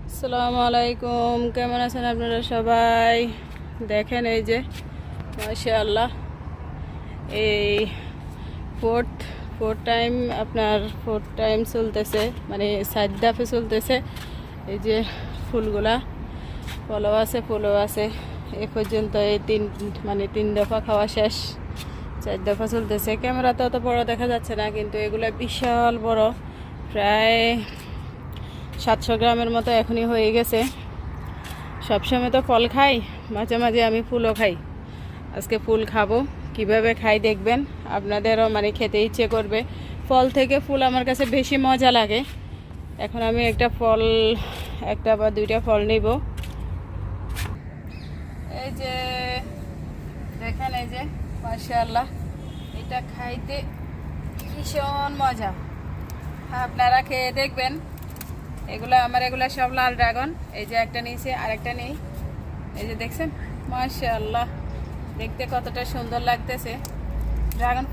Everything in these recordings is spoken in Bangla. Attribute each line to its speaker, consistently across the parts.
Speaker 1: আসসালামু আলাইকুম, কেমন আছেন আপনারা সবাই? দেখেন এই যে মাশাআল্লাহ, এই ফোর্থ ফোর্থ টাইম আপনার ফোর্থ টাইম চলতেছে, মানে সাইড দাফে চলতেছে। এই যে ফুলগুলা ফুলও আছে। এ পর্যন্ত এই তিন দফা খাওয়া শেষ, 4 দফা চলতেছে। ক্যামেরাতে অত বড় দেখা যাচ্ছে না, কিন্তু এগুলা বিশাল বড়, প্রায় 700 গ্রামের মতো এখনই হয়ে গেছে। সবসময় তো ফল খাই, মাঝে মাঝে আমি ফুলও খাই। আজকে ফুল খাবো, কিভাবে খাই দেখবেন, আপনাদেরও মানে খেতে ইচ্ছে করবে। ফল থেকে ফুল আমার কাছে বেশি মজা লাগে। এখন আমি একটা বা দুইটা ফল নিব। এই যে দেখেন, এই যে মাশাআল্লাহ, এটা খাইতে ভীষণ মজা। আপনারা খেয়ে দেখবেন। এগুলা সব লাল ড্রাগন। এই যে একটা নিচে, আরেকটা নেই। এই যে দেখছেন, মাশাআল্লাহ, দেখতে কতটা সুন্দর লাগতেছে। ড্রাগন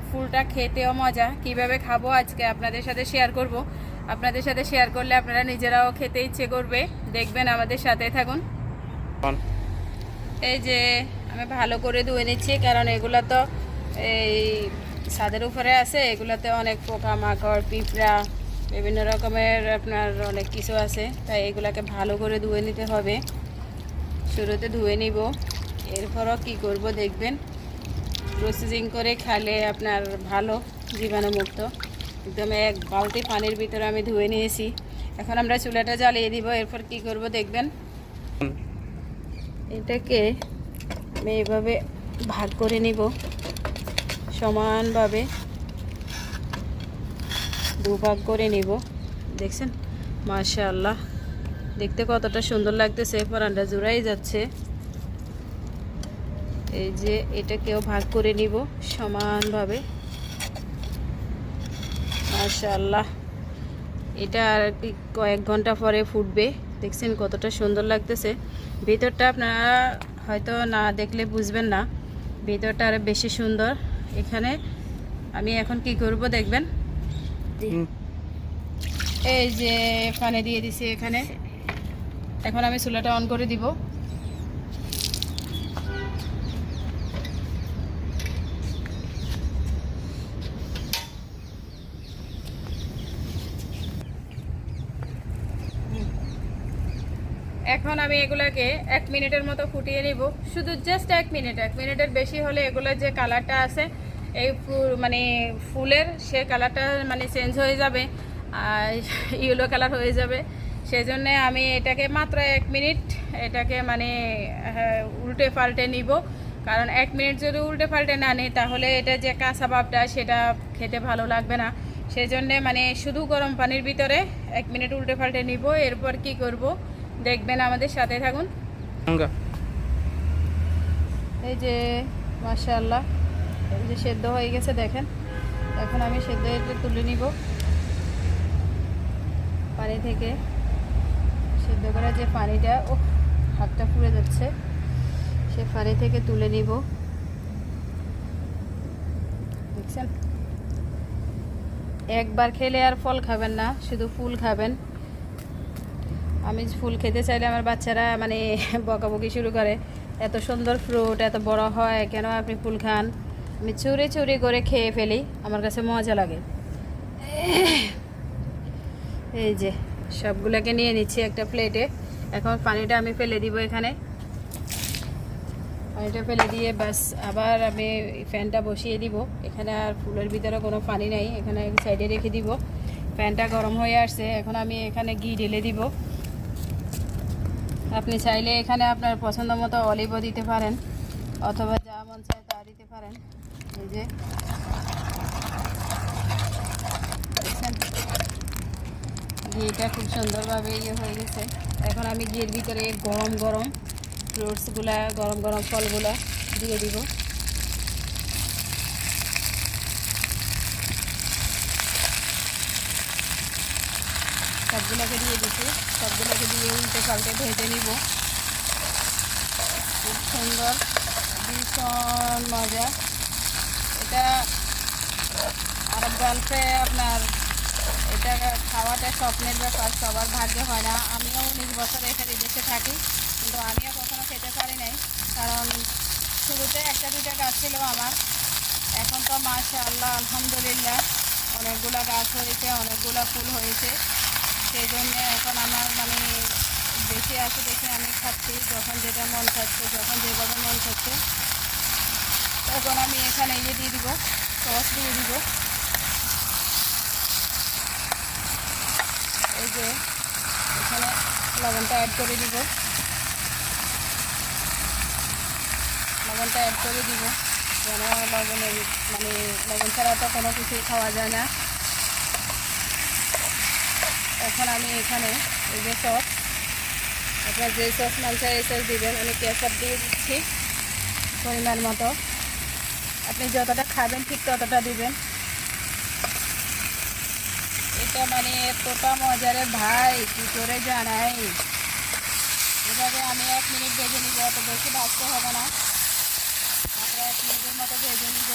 Speaker 1: ফুলটা খেতেও মজা। কিভাবে খাবো আজকে আপনাদের সাথে শেয়ার করব। আপনাদের সাথে শেয়ার করলে আপনারা নিজেরাও খেতে ইচ্ছে করবে। দেখবেন, আমাদের সাথে থাকুন। এই যে আমি ভালো করে ধুয়ে নিচ্ছি, কারণ এগুলা তো এই ছাদের উপরে আছে। এগুলাতে অনেক পোকামাকড়, পিঁপড়া, বিভিন্ন রকমের আপনার অনেক কিছু আছে। তাই এগুলাকে ভালো করে ধুয়ে নিতে হবে। শুরুতে ধুয়ে নিব, এরপরও কি করব দেখবেন। প্রসেসিং করে খেলে আপনার ভালো, জীবাণুমুক্ত। একদম এক বালতি পানির ভিতরে আমি ধুয়ে নিয়েছি। এখন আমরা চুলাটা জ্বালিয়ে দিব। এরপর কি করব দেখবেন। এটাকে আমি এইভাবে ভাগ করে নিব, সমানভাবে দুভাগ করে নিব। দেখছেন মাশাআল্লাহ, দেখতে কতটা সুন্দর লাগতেছে, পরানটা জুড়াই যাচ্ছে। এই যে এটাকেও ভাগ করে নিব সমানভাবে। মাশাআল্লাহ, এটা আর কয়েক ঘন্টা পরে ফুটবে। দেখছেন কতটা সুন্দর লাগতেছে। ভিতরটা আপনারা হয়তো না দেখলে বুঝবেন না, ভিতরটা আরো বেশি সুন্দর। এখানে আমি এখন কি করব দেখবেন। এই যে পানি দিয়ে দিছি এখানে। এখন আমি চুলাটা অন করে দিব। এখন আমি এগুলাকে 1 মিনিটের মতো ফুটিয়ে নিব। শুধু জাস্ট 1 মিনিট। 1 মিনিটের বেশি হলে এগুলোর যে কালারটা আছে এই মানে ফুলের, সে কালারটা মানে চেঞ্জ হয়ে যাবে, আর ইয়েলো কালার হয়ে যাবে। সেজন্য আমি এটাকে মাত্র 1 মিনিট এটাকে মানে উল্টে পাল্টে নিব। কারণ 1 মিনিট যদি উল্টে পাল্টে না নিই, তাহলে এটা যে কাঁচা ভাবটা সেটা খেতে ভালো লাগবে না। সেজন্যে মানে শুধু গরম পানির ভিতরে 1 মিনিট উল্টে পাল্টে নিব। এরপর কি করব দেখবেন, আমাদের সাথে থাকুন। এই যে মাশাআল্লাহ, এই যে সেদ্ধ হয়ে গেছে দেখেন। এখন আমি সেদ্ধ এটা তুলে নিব পানি থেকে। সেদ্ধ করা যে পানিটা, ও হাতটা পুড়ে যাচ্ছে, সে পানি থেকে তুলে নিব। দেখছেন, একবার খেলে আর ফল খাবেন না, শুধু ফুল খাবেন। আমি ফুল খেতে চাইলে আমার বাচ্চারা মানে বকাবকি শুরু করে, এত সুন্দর ফ্রুট এত বড় হয়, কেন আপনি ফুল খান? আমি চুরি চুরি করে খেয়ে ফেলি, আমার কাছে মজা লাগে। এই যে সবগুলোকে নিয়ে নিচ্ছি একটা প্লেটে। এখন পানিটা আমি ফেলে দিব এখানে। পানিটা ফেলে দিয়ে বাস আবার আমি ফ্যানটা বসিয়ে দিব। এখানে আর ফুলের ভিতরে কোনো পানি নেই, এখানে সাইডে রেখে দিব। ফ্যানটা গরম হয়ে আসছে। এখন আমি এখানে ঘি ঢেলে দিব। আপনি চাইলে এখানে আপনার পছন্দ মতো অলিভও দিতে পারেন, অথবা যা মন চায় তা দিতে পারেন। এই যে দেখছেন, ঘিটা খুব সুন্দরভাবে ইয়ে হয়ে গেছে। এখন আমি ঘিয়ের ভিতরে গরম গরম ফ্রুটসগুলা, গরম গরম ফলগুলা দিয়ে দিব। সবগুলোকে দিয়ে দিচ্ছি। সবগুলোকে দিয়ে উল্টে পাল্টে ভেজে নিব। খুব সুন্দর, ভীষণ মজা। এটা আরব গালফে আপনার এটা খাওয়াটা স্বপ্নের ব্যাপার, সবার ভাগ্যে হয় না। আমিও 19 বছর এখানে দেশে থাকি, কিন্তু আমিও কখনো খেতে পারি নাই, কারণ শুরুতে একটা দুইটা গাছ ছিল আমার। এখন তো মাশাআল্লাহ আলহামদুলিল্লাহ অনেকগুলো গাছ হয়েছে, অনেকগুলো ফুল হয়েছে। সেই জন্য এখন আমার মানে বেশি আছে দেখে আমি খাচ্ছি, যখন যেটা মন চাচ্ছে, যখন যেভাবে মন চাচ্ছে তখন আমি এখানে দিয়ে দিব, সস দিয়ে দিব। এই যে এখানে লবণটা অ্যাড করে দিব, লবণটা অ্যাড করে দিব, যেন লবণের মানে লবণ ছাড়া তো কোনো কিছুই খাওয়া যায় না। এখন আমি এখানে এই যে সস, আপনার যে সস মন চায় এই সস দিবেন। আমি কেচাপ দিয়ে দিচ্ছি পরিমাণ মতো, আপনি যতটা খাবেন ঠিক ততটা দিবেন। এটা মানে এতটা মজারে ভাই, কী করে জানাই। এভাবে আমি 1 মিনিট ভেজে নিব, অত বেশি ভাজতে হবে না, মাত্র 1 মিনিটের মতো ভেজে নিব।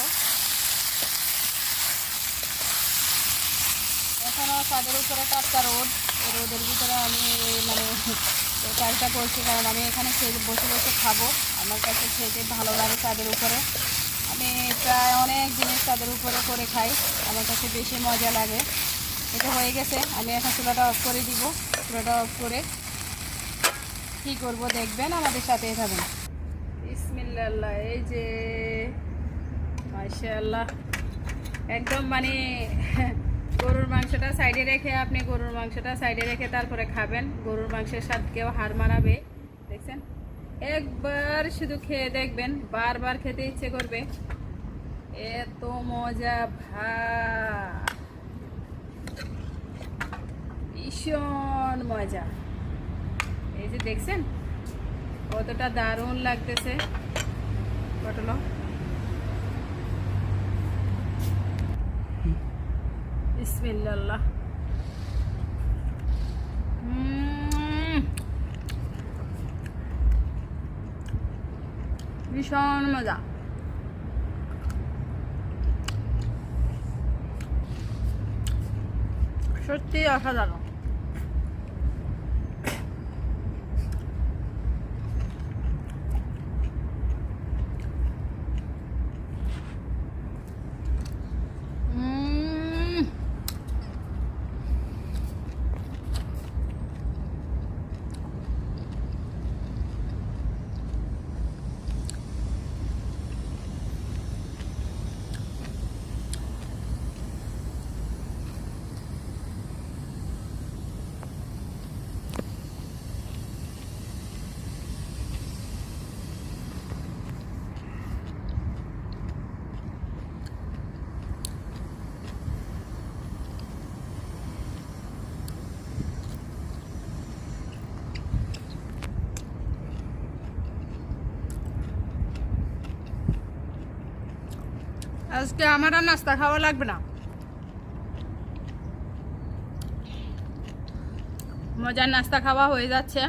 Speaker 1: এখনও ছাদের উপরে টাটকা রোদ, এই রোদের ভিতরে আমি মানে কাজটা করছি, কারণ আমি এখানে বসে বসে খাবো। আমার কাছে খেতে ভালো লাগে ছাদের উপরে। আমি প্রায় অনেক জিনিস ছাদের উপরে করে খাই, আমার কাছে বেশি মজা লাগে। এটা হয়ে গেছে, আমি এখন চুলাটা অফ করে দিব। চুলাটা অফ করে কী করব দেখবেন, আমাদের সাথেই থাকবেন। বিসমিল্লাহ, এই যে মাশাআল্লাহ একদম মানে গরুর মাংসটা সাইডে রেখে, আপনি গরুর মাংসটা সাইডে রেখে তারপরে খাবেন। গরুর মাংসের স্বাদ কেউ হার মানাবে, দেখছেন? একবার শুধু খেয়ে দেখবেন, বারবার খেতে ইচ্ছে করবে, এত মজা ভাই, ভীষণ মজা। এই যে দেখছেন কতটা দারুণ লাগতেছে পটল। বিসমিল্লাহ, ভীষণ মজা। সত্যি অসাধারণ। আজকে আমার আর নাস্তা খাওয়া লাগবে না, মজার নাস্তা খাওয়া হয়ে যাচ্ছে।